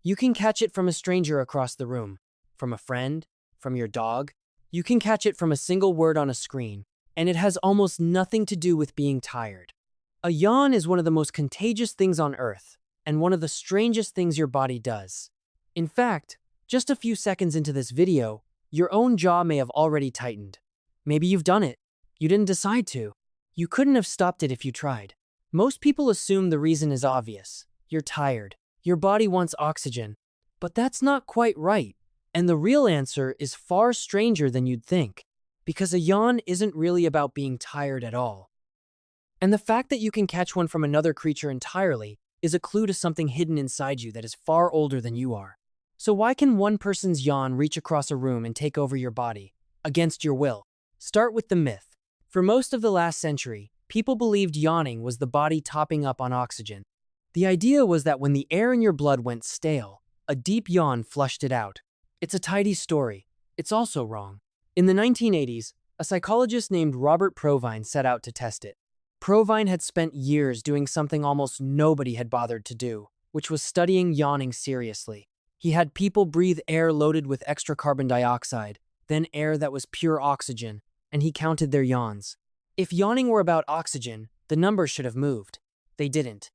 You can catch it from a stranger across the room, from a friend, from your dog. You can catch it from a single word on a screen, and it has almost nothing to do with being tired. A yawn is one of the most contagious things on Earth, and one of the strangest things your body does. In fact, just a few seconds into this video, your own jaw may have already tightened. Maybe you've done it. You didn't decide to. You couldn't have stopped it if you tried. Most people assume the reason is obvious. You're tired. Your body wants oxygen. But that's not quite right. And the real answer is far stranger than you'd think. Because a yawn isn't really about being tired at all. And the fact that you can catch one from another creature entirely is a clue to something hidden inside you that is far older than you are. So why can one person's yawn reach across a room and take over your body, against your will? Start with the myth. For most of the last century, people believed yawning was the body topping up on oxygen. The idea was that when the air in your blood went stale, a deep yawn flushed it out. It's a tidy story. It's also wrong. In the 1980s, a psychologist named Robert Provine set out to test it. Provine had spent years doing something almost nobody had bothered to do, which was studying yawning seriously. He had people breathe air loaded with extra carbon dioxide, then air that was pure oxygen, and he counted their yawns. If yawning were about oxygen, the numbers should have moved. They didn't.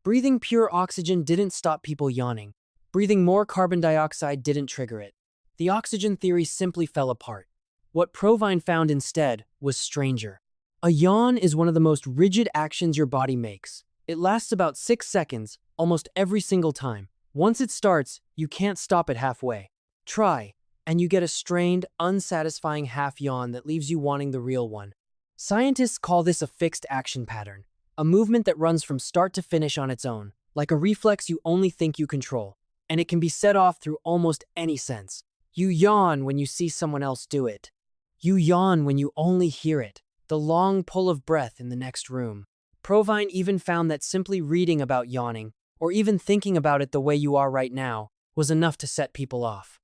Breathing pure oxygen didn't stop people yawning. Breathing more carbon dioxide didn't trigger it. The oxygen theory simply fell apart. What Provine found instead was stranger. A yawn is one of the most rigid actions your body makes. It lasts about 6 seconds, almost every single time. Once it starts, you can't stop it halfway. Try, and you get a strained, unsatisfying half yawn that leaves you wanting the real one. Scientists call this a fixed action pattern, a movement that runs from start to finish on its own, like a reflex you only think you control, and it can be set off through almost any sense. You yawn when you see someone else do it. You yawn when you only hear it, the long pull of breath in the next room. Provine even found that simply reading about yawning, or even thinking about it the way you are right now, was enough to set people off.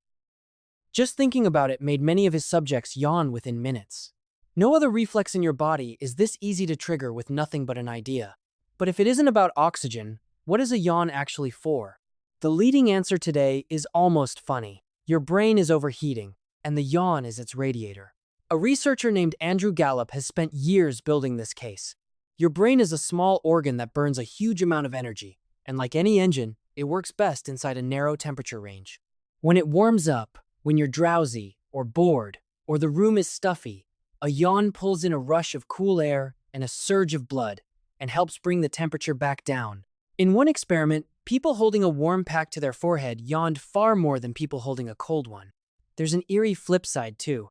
Just thinking about it made many of his subjects yawn within minutes. No other reflex in your body is this easy to trigger with nothing but an idea. But if it isn't about oxygen, what is a yawn actually for? The leading answer today is almost funny. Your brain is overheating, and the yawn is its radiator. A researcher named Andrew Gallup has spent years building this case. Your brain is a small organ that burns a huge amount of energy, and like any engine, it works best inside a narrow temperature range. When it warms up, when you're drowsy or bored, or the room is stuffy, a yawn pulls in a rush of cool air and a surge of blood and helps bring the temperature back down. In one experiment, people holding a warm pack to their forehead yawned far more than people holding a cold one. There's an eerie flip side too.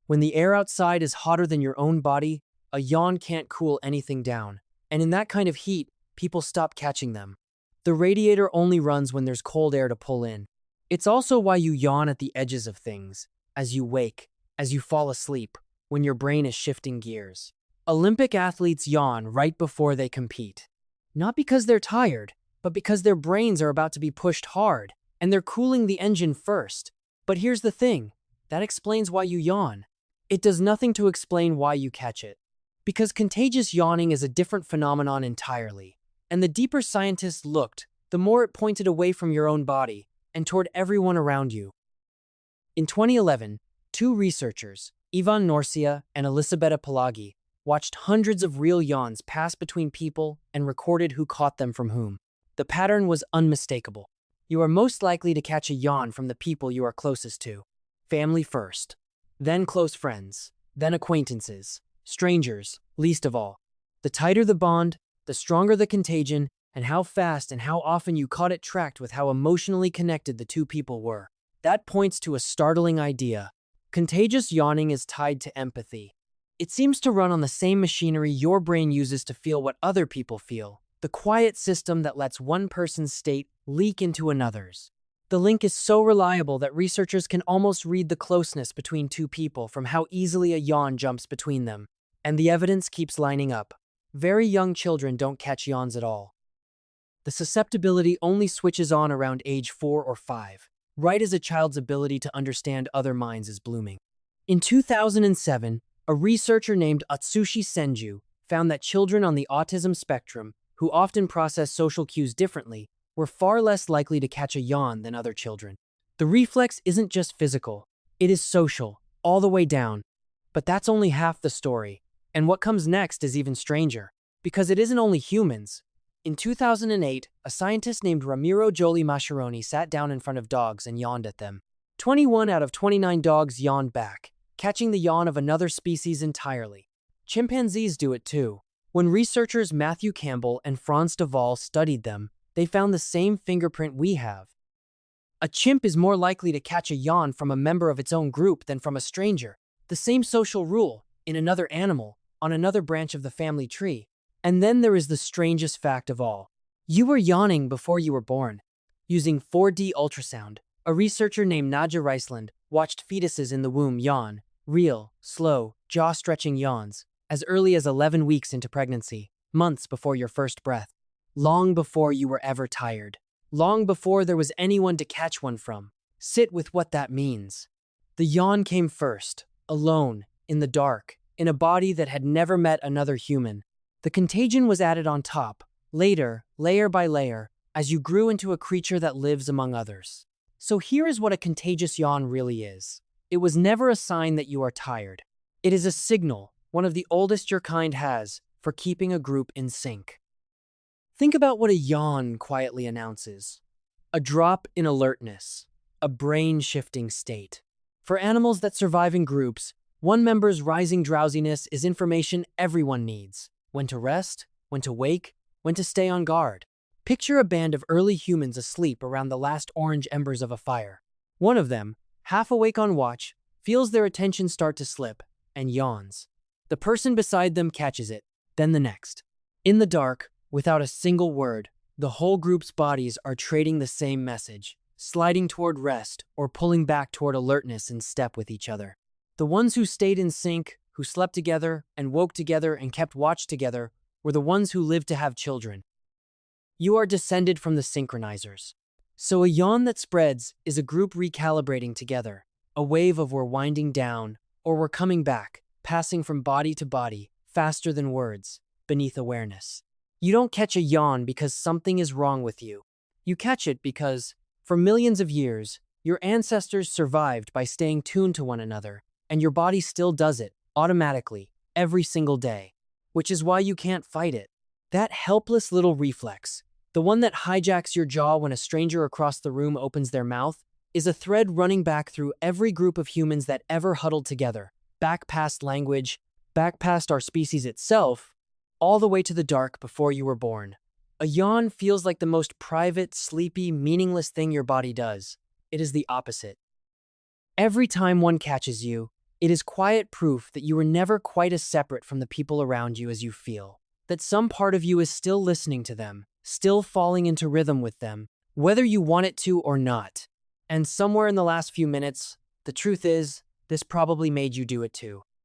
When the air outside is hotter than your own body, a yawn can't cool anything down. And in that kind of heat, people stop catching them. The radiator only runs when there's cold air to pull in. It's also why you yawn at the edges of things, as you wake, as you fall asleep, when your brain is shifting gears. Olympic athletes yawn right before they compete. Not because they're tired, but because their brains are about to be pushed hard, and they're cooling the engine first. But here's the thing, that explains why you yawn. It does nothing to explain why you catch it. Because contagious yawning is a different phenomenon entirely. And the deeper scientists looked, the more it pointed away from your own body and toward everyone around you. In 2011, two researchers, Ivan Norcia and Elisabetta Pelagi, watched hundreds of real yawns pass between people and recorded who caught them from whom. The pattern was unmistakable. You are most likely to catch a yawn from the people you are closest to. Family first, then close friends, then acquaintances, strangers, least of all. The tighter the bond, the stronger the contagion, and how fast and how often you caught it tracked with how emotionally connected the two people were. That points to a startling idea. Contagious yawning is tied to empathy. It seems to run on the same machinery your brain uses to feel what other people feel, the quiet system that lets one person's state leak into another's. The link is so reliable that researchers can almost read the closeness between two people from how easily a yawn jumps between them. And the evidence keeps lining up. Very young children don't catch yawns at all. The susceptibility only switches on around age 4 or 5, right as a child's ability to understand other minds is blooming. In 2007, a researcher named Atsushi Senju found that children on the autism spectrum, who often process social cues differently, we're far less likely to catch a yawn than other children. The reflex isn't just physical, it is social, all the way down. But that's only half the story. And what comes next is even stranger, because it isn't only humans. In 2008, a scientist named Ramiro Jolie Mascheroni sat down in front of dogs and yawned at them. 21 out of 29 dogs yawned back, catching the yawn of another species entirely. Chimpanzees do it too. When researchers Matthew Campbell and Franz de Waal studied them, they found the same fingerprint we have. A chimp is more likely to catch a yawn from a member of its own group than from a stranger. The same social rule, in another animal, on another branch of the family tree. And then there is the strangest fact of all. You were yawning before you were born. Using 4D ultrasound, a researcher named Nadja Riceland watched fetuses in the womb yawn, real, slow, jaw-stretching yawns, as early as 11 weeks into pregnancy, months before your first breath. Long before you were ever tired. Long before there was anyone to catch one from. Sit with what that means. The yawn came first, alone, in the dark, in a body that had never met another human. The contagion was added on top, later, layer by layer, as you grew into a creature that lives among others. So here is what a contagious yawn really is. It was never a sign that you are tired. It is a signal, one of the oldest your kind has, for keeping a group in sync. Think about what a yawn quietly announces. A drop in alertness, a brain-shifting state. For animals that survive in groups, one member's rising drowsiness is information everyone needs. When to rest, when to wake, when to stay on guard. Picture a band of early humans asleep around the last orange embers of a fire. One of them, half awake on watch, feels their attention start to slip, and yawns. The person beside them catches it, then the next. In the dark, without a single word, the whole group's bodies are trading the same message, sliding toward rest or pulling back toward alertness in step with each other. The ones who stayed in sync, who slept together and woke together and kept watch together, were the ones who lived to have children. You are descended from the synchronizers. So a yawn that spreads is a group recalibrating together, a wave of we're winding down, or we're coming back, passing from body to body, faster than words, beneath awareness. You don't catch a yawn because something is wrong with you. You catch it because, for millions of years, your ancestors survived by staying tuned to one another, and your body still does it, automatically, every single day. Which is why you can't fight it. That helpless little reflex, the one that hijacks your jaw when a stranger across the room opens their mouth, is a thread running back through every group of humans that ever huddled together, back past language, back past our species itself, all the way to the dark before you were born. A yawn feels like the most private, sleepy, meaningless thing your body does. It is the opposite. Every time one catches you, it is quiet proof that you were never quite as separate from the people around you as you feel. That some part of you is still listening to them, still falling into rhythm with them, whether you want it to or not. And somewhere in the last few minutes, the truth is, this probably made you do it too.